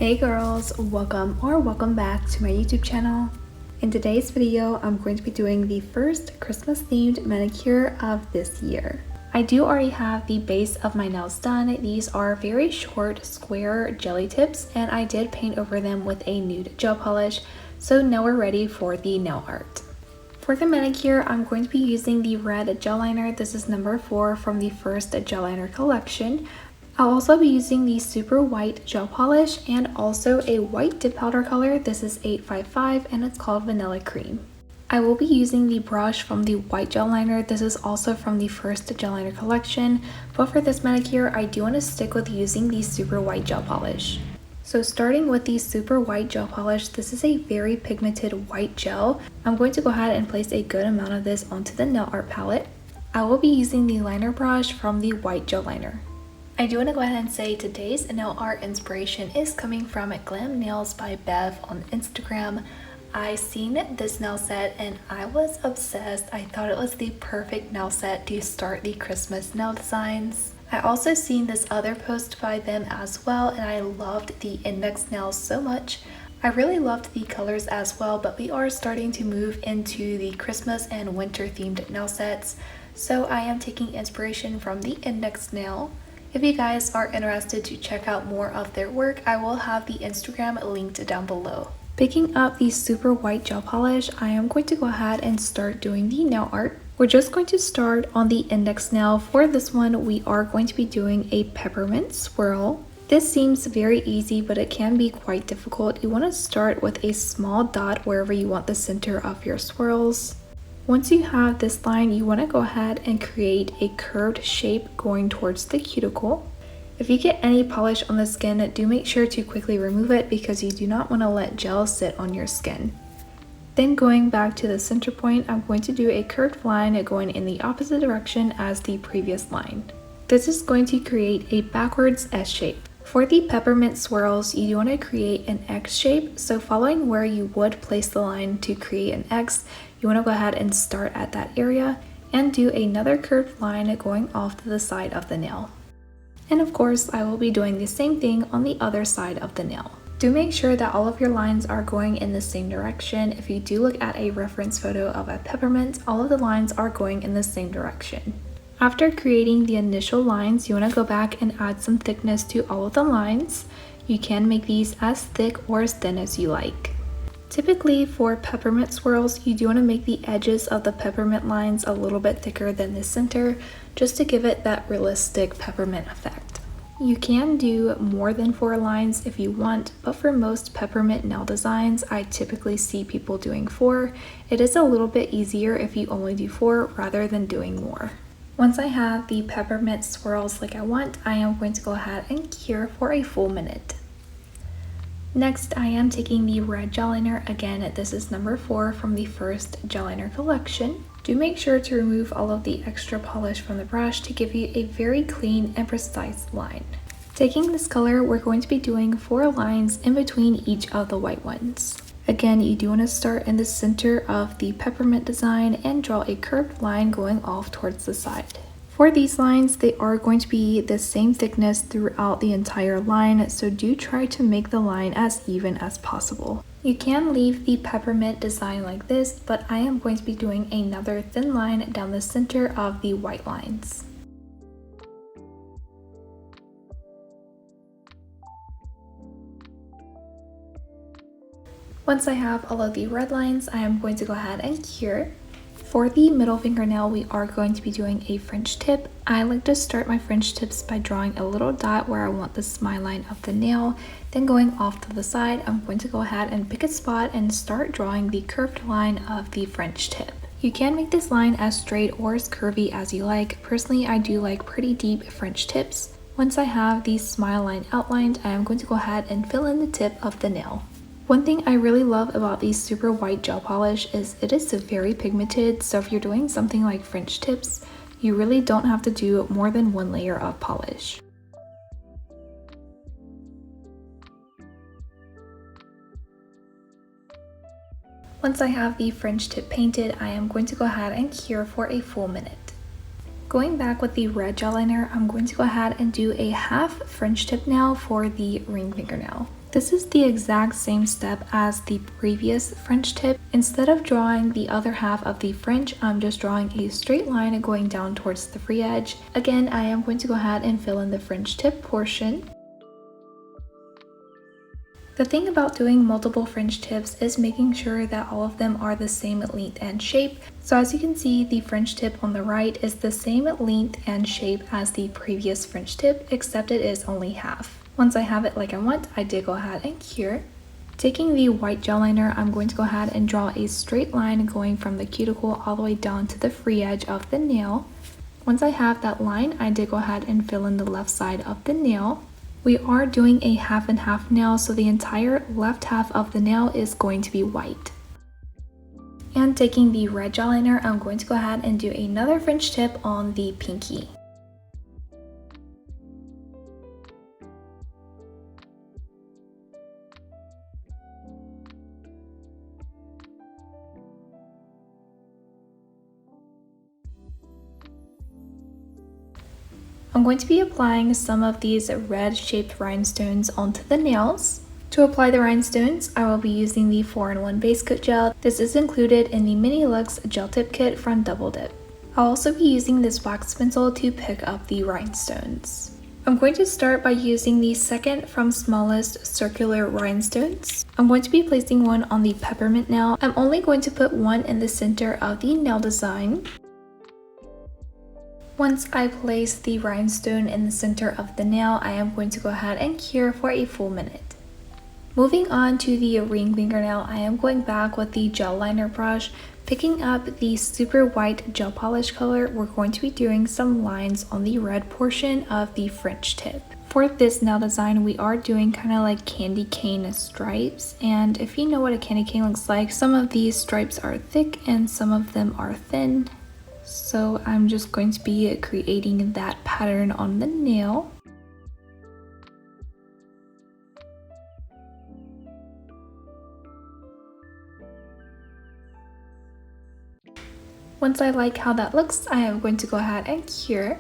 Hey girls, welcome back to my YouTube channel. In today's video, I'm going to be doing the first Christmas themed manicure of this year. I do already have the base of my nails done. These are very short, square jelly tips, and I did paint over them with a nude gel polish, so now we're ready for the nail art. For the manicure, I'm going to be using the red gel liner. This is number 4 from the first gel liner collection. I'll also be using the super white gel polish and also a white dip powder color. This is 855 and it's called Vanilla Cream. I will be using the brush from the white gel liner. This is also from the first gel liner collection, but for this manicure, I do want to stick with using the super white gel polish. So starting with the super white gel polish, this is a very pigmented white gel. I'm going to go ahead and place a good amount of this onto the nail art palette. I will be using the liner brush from the white gel liner. I do want to go ahead and say today's nail art inspiration is coming from Glam Nails by Bev on Instagram. I seen this nail set and I was obsessed. I thought it was the perfect nail set to start the Christmas nail designs. I also seen this other post by them as well, and I loved the index nails so much. I really loved the colors as well, but we are starting to move into the Christmas and winter themed nail sets, so I am taking inspiration from the index nail. If you guys are interested to check out more of their work, I will have the Instagram linked down below. Picking up the super white gel polish, I am going to go ahead and start doing the nail art. We're just going to start on the index nail. For this one, we are going to be doing a peppermint swirl. This seems very easy, but it can be quite difficult. You want to start with a small dot wherever you want the center of your swirls. Once you have this line, you want to go ahead and create a curved shape going towards the cuticle. If you get any polish on the skin, do make sure to quickly remove it because you do not want to let gel sit on your skin. Then going back to the center point, I'm going to do a curved line going in the opposite direction as the previous line. This is going to create a backwards S shape. For the peppermint swirls, you want to create an X shape, so following where you would place the line to create an X, you want to go ahead and start at that area and do another curved line going off to the side of the nail. And of course, I will be doing the same thing on the other side of the nail. Do make sure that all of your lines are going in the same direction. If you do look at a reference photo of a peppermint, all of the lines are going in the same direction. After creating the initial lines, you want to go back and add some thickness to all of the lines. You can make these as thick or as thin as you like. Typically for peppermint swirls, you do want to make the edges of the peppermint lines a little bit thicker than the center, just to give it that realistic peppermint effect. You can do more than 4 lines if you want, but for most peppermint nail designs, I typically see people doing 4. It is a little bit easier if you only do 4 rather than doing more. Once I have the peppermint swirls like I want, I am going to go ahead and cure for a full minute. Next, I am taking the red gel liner. Again, this is number 4 from the first gel liner collection. Do make sure to remove all of the extra polish from the brush to give you a very clean and precise line. Taking this color, we're going to be doing 4 lines in between each of the white ones. Again, you do want to start in the center of the peppermint design and draw a curved line going off towards the side. For these lines, they are going to be the same thickness throughout the entire line, so do try to make the line as even as possible. You can leave the peppermint design like this, but I am going to be doing another thin line down the center of the white lines. Once I have all of the red lines, I am going to go ahead and cure. For the middle fingernail, we are going to be doing a French tip. I like to start my French tips by drawing a little dot where I want the smile line of the nail. Then going off to the side, I'm going to go ahead and pick a spot and start drawing the curved line of the French tip. You can make this line as straight or as curvy as you like. Personally, I do like pretty deep French tips. Once I have the smile line outlined, I am going to go ahead and fill in the tip of the nail. One thing I really love about the super white gel polish is it is very pigmented, so if you're doing something like French tips, you really don't have to do more than 1 layer of polish. Once I have the French tip painted, I am going to go ahead and cure for a full minute. Going back with the red gel liner, I'm going to go ahead and do a half French tip nail for the ring fingernail. This is the exact same step as the previous French tip. Instead of drawing the other half of the French, I'm just drawing a straight line going down towards the free edge. Again, I am going to go ahead and fill in the French tip portion. The thing about doing multiple French tips is making sure that all of them are the same length and shape. So as you can see, the French tip on the right is the same length and shape as the previous French tip, except it is only half. Once I have it like I want, I did go ahead and cure. Taking the white gel liner, I'm going to go ahead and draw a straight line going from the cuticle all the way down to the free edge of the nail. Once I have that line, I did go ahead and fill in the left side of the nail. We are doing a half and half nail, so the entire left half of the nail is going to be white. And taking the red gel liner, I'm going to go ahead and do another French tip on the pinky. I'm going to be applying some of these red shaped rhinestones onto the nails. To apply the rhinestones, I will be using the 4-in-1 base coat gel. This is included in the Mini Lux gel tip kit from Double Dip. I'll also be using this wax pencil to pick up the rhinestones. I'm going to start by using the second from smallest circular rhinestones. I'm going to be placing one on the Peppermint nail. I'm only going to put one in the center of the nail design. Once I place the rhinestone in the center of the nail, I am going to go ahead and cure for a full minute. Moving on to the ring fingernail, I am going back with the gel liner brush, picking up the super white gel polish color. We're going to be doing some lines on the red portion of the French tip. For this nail design, we are doing kind of like candy cane stripes, and if you know what a candy cane looks like, some of these stripes are thick and some of them are thin. So I'm just going to be creating that pattern on the nail. Once I like how that looks, I am going to go ahead and cure.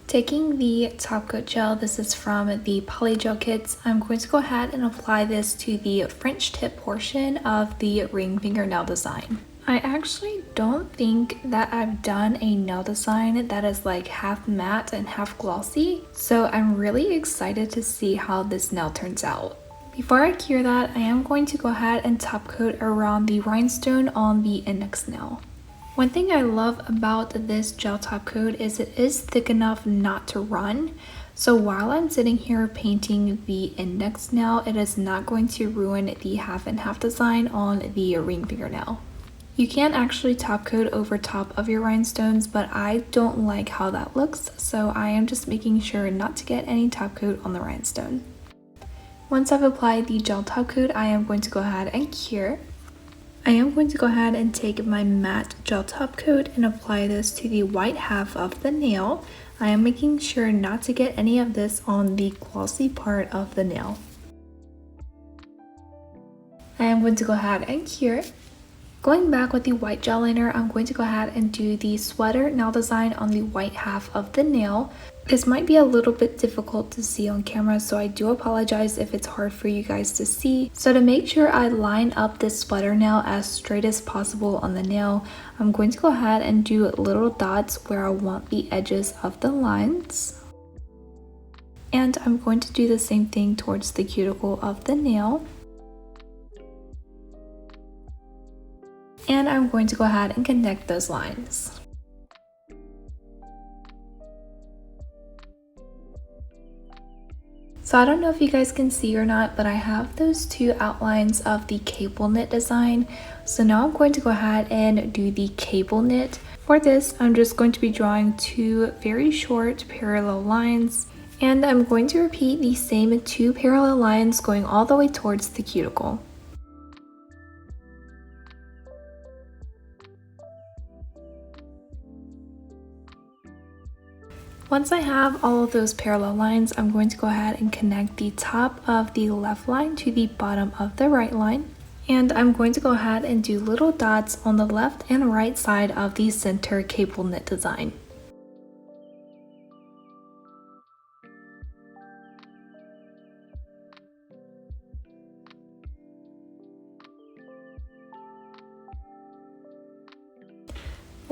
Taking the top coat gel, this is from the Poly Gel kits, I'm going to go ahead and apply this to the French tip portion of the ring fingernail design. I actually don't think that I've done a nail design that is like half matte and half glossy, so I'm really excited to see how this nail turns out. Before I cure that, I am going to go ahead and top coat around the rhinestone on the index nail. One thing I love about this gel top coat is it is thick enough not to run, so while I'm sitting here painting the index nail, it is not going to ruin the half and half design on the ring fingernail. You can actually top coat over top of your rhinestones, but I don't like how that looks, so I am just making sure not to get any top coat on the rhinestone. Once I've applied the gel top coat, I am going to go ahead and cure. I am going to go ahead and take my matte gel top coat and apply this to the white half of the nail. I am making sure not to get any of this on the glossy part of the nail. I am going to go ahead and cure. Going back with the white gel liner, I'm going to go ahead and do the sweater nail design on the white half of the nail. This might be a little bit difficult to see on camera, so I do apologize if it's hard for you guys to see. So to make sure I line up this sweater nail as straight as possible on the nail, I'm going to go ahead and do little dots where I want the edges of the lines. And I'm going to do the same thing towards the cuticle of the nail. And I'm going to go ahead and connect those lines. So I don't know if you guys can see or not, but I have those two outlines of the cable knit design. So now I'm going to go ahead and do the cable knit. For this, I'm just going to be drawing two very short parallel lines, and I'm going to repeat the same two parallel lines going all the way towards the cuticle. Once I have all of those parallel lines, I'm going to go ahead and connect the top of the left line to the bottom of the right line. And I'm going to go ahead and do little dots on the left and right side of the center cable knit design.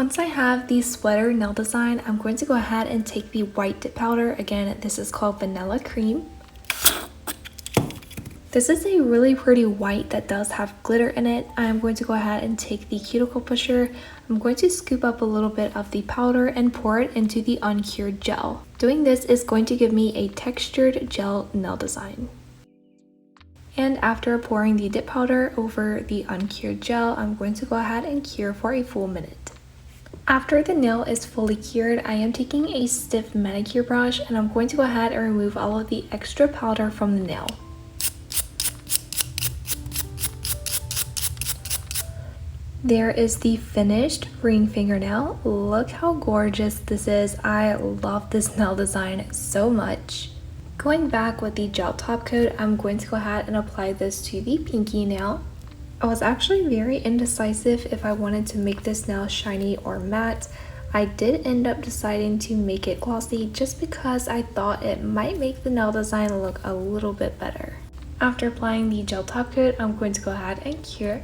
Once I have the sweater nail design, I'm going to go ahead and take the white dip powder. Again, this is called Vanilla Cream. This is a really pretty white that does have glitter in it. I'm going to go ahead and take the cuticle pusher. I'm going to scoop up a little bit of the powder and pour it into the uncured gel. Doing this is going to give me a textured gel nail design. And after pouring the dip powder over the uncured gel, I'm going to go ahead and cure for a full minute. After the nail is fully cured, I am taking a stiff manicure brush and I'm going to go ahead and remove all of the extra powder from the nail. There is the finished ring fingernail. Look how gorgeous this is. I love this nail design so much. Going back with the gel top coat, I'm going to go ahead and apply this to the pinky nail. I was actually very indecisive if I wanted to make this nail shiny or matte. I did end up deciding to make it glossy just because I thought it might make the nail design look a little bit better. After applying the gel top coat, I'm going to go ahead and cure.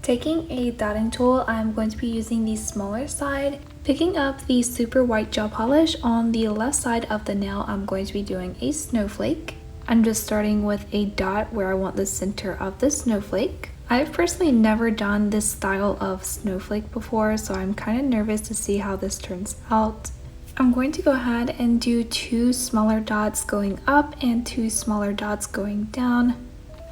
Taking a dotting tool, I'm going to be using the smaller side. Picking up the super white gel polish on the left side of the nail, I'm going to be doing a snowflake. I'm just starting with a dot where I want the center of the snowflake. I've personally never done this style of snowflake before, so I'm kind of nervous to see how this turns out. I'm going to go ahead and do 2 smaller dots going up and 2 smaller dots going down.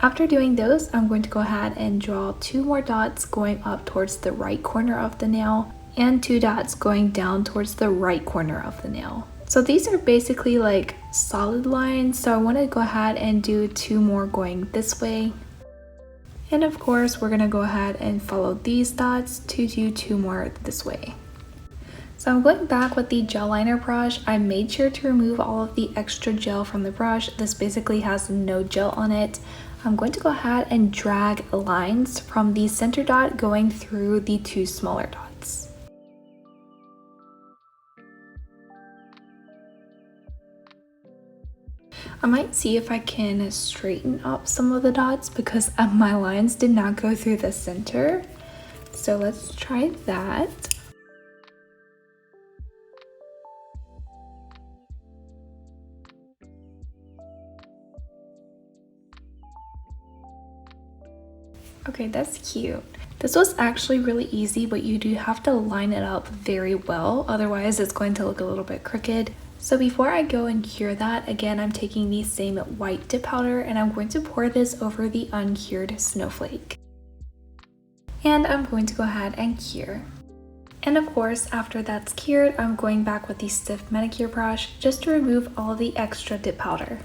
After doing those, I'm going to go ahead and draw 2 more dots going up towards the right corner of the nail and 2 dots going down towards the right corner of the nail. So these are basically like solid lines, so I want to go ahead and do 2 more going this way. And of course, we're going to go ahead and follow these dots to do 2 more this way. So I'm going back with the gel liner brush. I made sure to remove all of the extra gel from the brush. This basically has no gel on it. I'm going to go ahead and drag lines from the center dot going through the 2 smaller dots. I might see if I can straighten up some of the dots because my lines did not go through the center. So let's try that. Okay, that's cute. This was actually really easy, but you do have to line it up very well, otherwise it's going to look a little bit crooked. So before I go and cure that, again, I'm taking the same white dip powder and I'm going to pour this over the uncured snowflake. And I'm going to go ahead and cure. And of course, after that's cured, I'm going back with the stiff manicure brush just to remove all of the extra dip powder.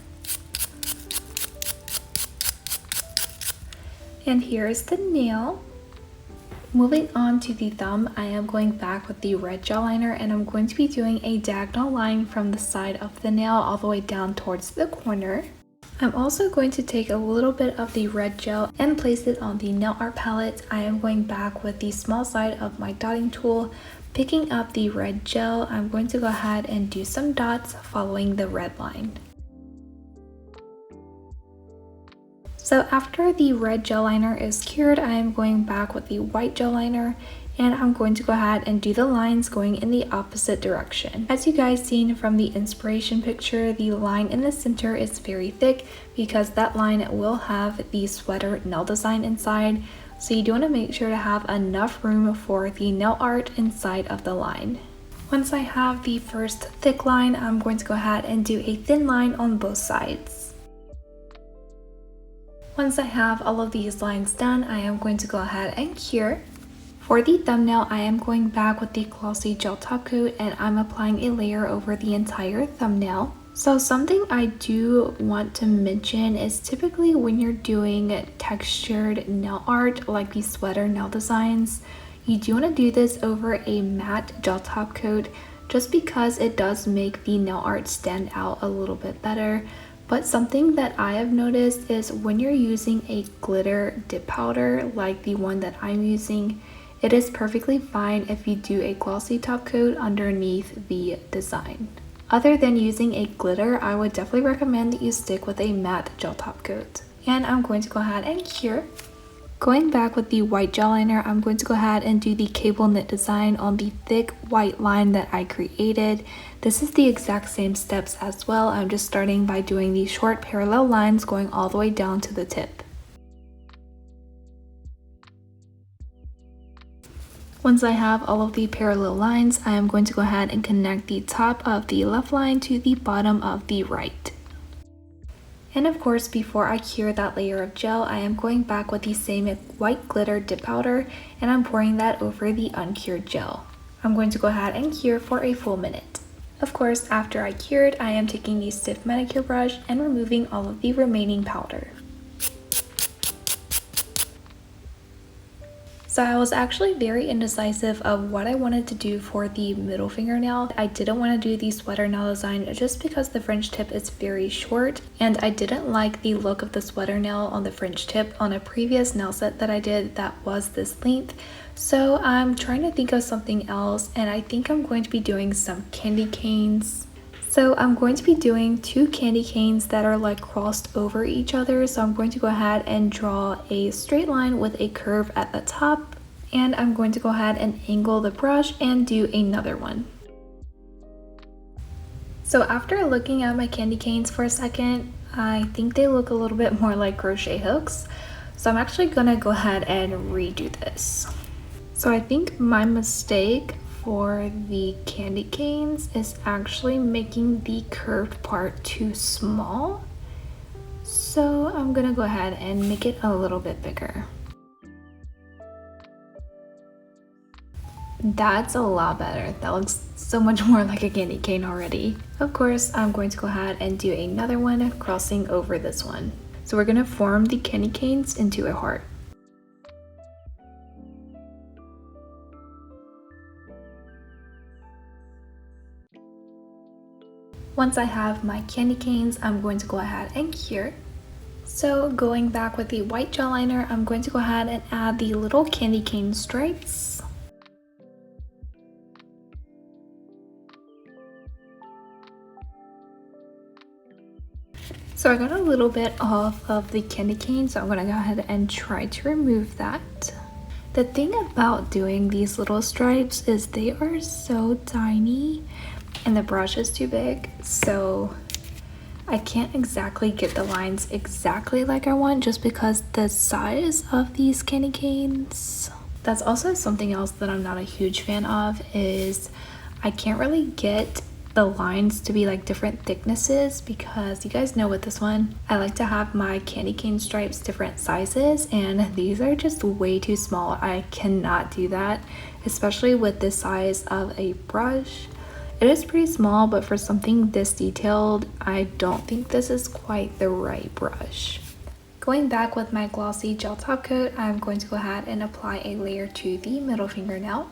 And here is the nail. Moving on to the thumb, I am going back with the red gel liner and I'm going to be doing a diagonal line from the side of the nail all the way down towards the corner. I'm also going to take a little bit of the red gel and place it on the nail art palette. I am going back with the small side of my dotting tool, picking up the red gel. I'm going to go ahead and do some dots following the red line. So after the red gel liner is cured, I am going back with the white gel liner and I'm going to go ahead and do the lines going in the opposite direction. As you guys seen from the inspiration picture, the line in the center is very thick because that line will have the sweater nail design inside. So you do want to make sure to have enough room for the nail art inside of the line. Once I have the first thick line, I'm going to go ahead and do a thin line on both sides. Once I have all of these lines done, I am going to go ahead and cure. For the thumbnail, I am going back with the glossy gel top coat and I'm applying a layer over the entire thumbnail. So something I do want to mention is typically when you're doing textured nail art like these sweater nail designs, you do want to do this over a matte gel top coat just because it does make the nail art stand out a little bit better. But something that I have noticed is when you're using a glitter dip powder like the one that I'm using, it is perfectly fine if you do a glossy top coat underneath the design. Other than using a glitter, I would definitely recommend that you stick with a matte gel top coat. And I'm going to go ahead and cure. Going back with the white gel liner, I'm going to go ahead and do the cable knit design on the thick white line that I created. This is the exact same steps as well. I'm just starting by doing the short parallel lines going all the way down to the tip. Once I have all of the parallel lines, I am going to go ahead and connect the top of the left line to the bottom of the right. And of course, before I cure that layer of gel, I am going back with the same white glitter dip powder and I'm pouring that over the uncured gel. I'm going to go ahead and cure for a full minute. Of course, after I cured, I am taking the stiff manicure brush and removing all of the remaining powder. So I was actually very indecisive of what I wanted to do for the middle fingernail. I didn't want to do the sweater nail design just because the French tip is very short and I didn't like the look of the sweater nail on the French tip on a previous nail set that I did that was this length. So I'm trying to think of something else and I think I'm going to be doing some candy canes. So I'm going to be doing 2 candy canes that are like crossed over each other. So I'm going to go ahead and draw a straight line with a curve at the top. And I'm going to go ahead and angle the brush and do another one. So after looking at my candy canes for a second, I think they look a little bit more like crochet hooks. So I'm actually gonna go ahead and redo this. So I think my mistake for the candy canes is actually making the curved part too small. So I'm gonna go ahead and make it a little bit bigger. That's a lot better. That looks so much more like a candy cane already. Of course, I'm going to go ahead and do another one crossing over this one. So we're gonna form the candy canes into a heart. Once I have my candy canes, I'm going to go ahead and cure. So going back with the white gel liner, I'm going to go ahead and add the little candy cane stripes. So I got a little bit off of the candy cane, so I'm gonna go ahead and try to remove that. The thing about doing these little stripes is they are so tiny and the brush is too big, so I can't exactly get the lines exactly like I want just because the size of these candy canes. That's also something else that I'm not a huge fan of, is I can't really get the lines to be like different thicknesses, because you guys know with this one I like to have my candy cane stripes different sizes and these are just way too small. I cannot do that, especially with this size of a brush. It is pretty small, but for something this detailed, I don't think this is quite the right brush. Going back with my glossy gel top coat, I'm going to go ahead and apply a layer to the middle fingernail.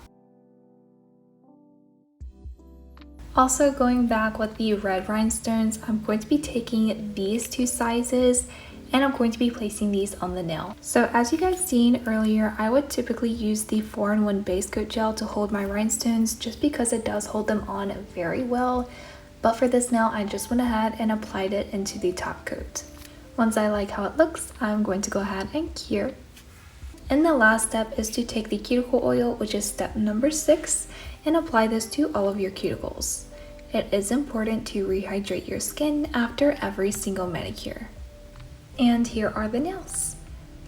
Also going back with the red rhinestones, I'm going to be taking these 2 sizes and I'm going to be placing these on the nail. So as you guys seen earlier, I would typically use the 4-in-1 base coat gel to hold my rhinestones just because it does hold them on very well. But for this nail, I just went ahead and applied it into the top coat. Once I like how it looks, I'm going to go ahead and cure. And the last step is to take the cuticle oil, which is step number 6, and apply this to all of your cuticles. It is important to rehydrate your skin after every single manicure. And here are the nails.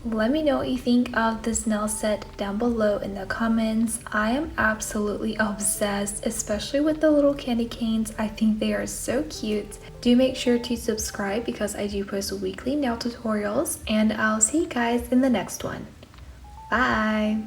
Let me know what you think of this nail set down below in the comments. I am absolutely obsessed, especially with the little candy canes. I think they are so cute. Do make sure to subscribe because I do post weekly nail tutorials, and I'll see you guys in the next one. Bye!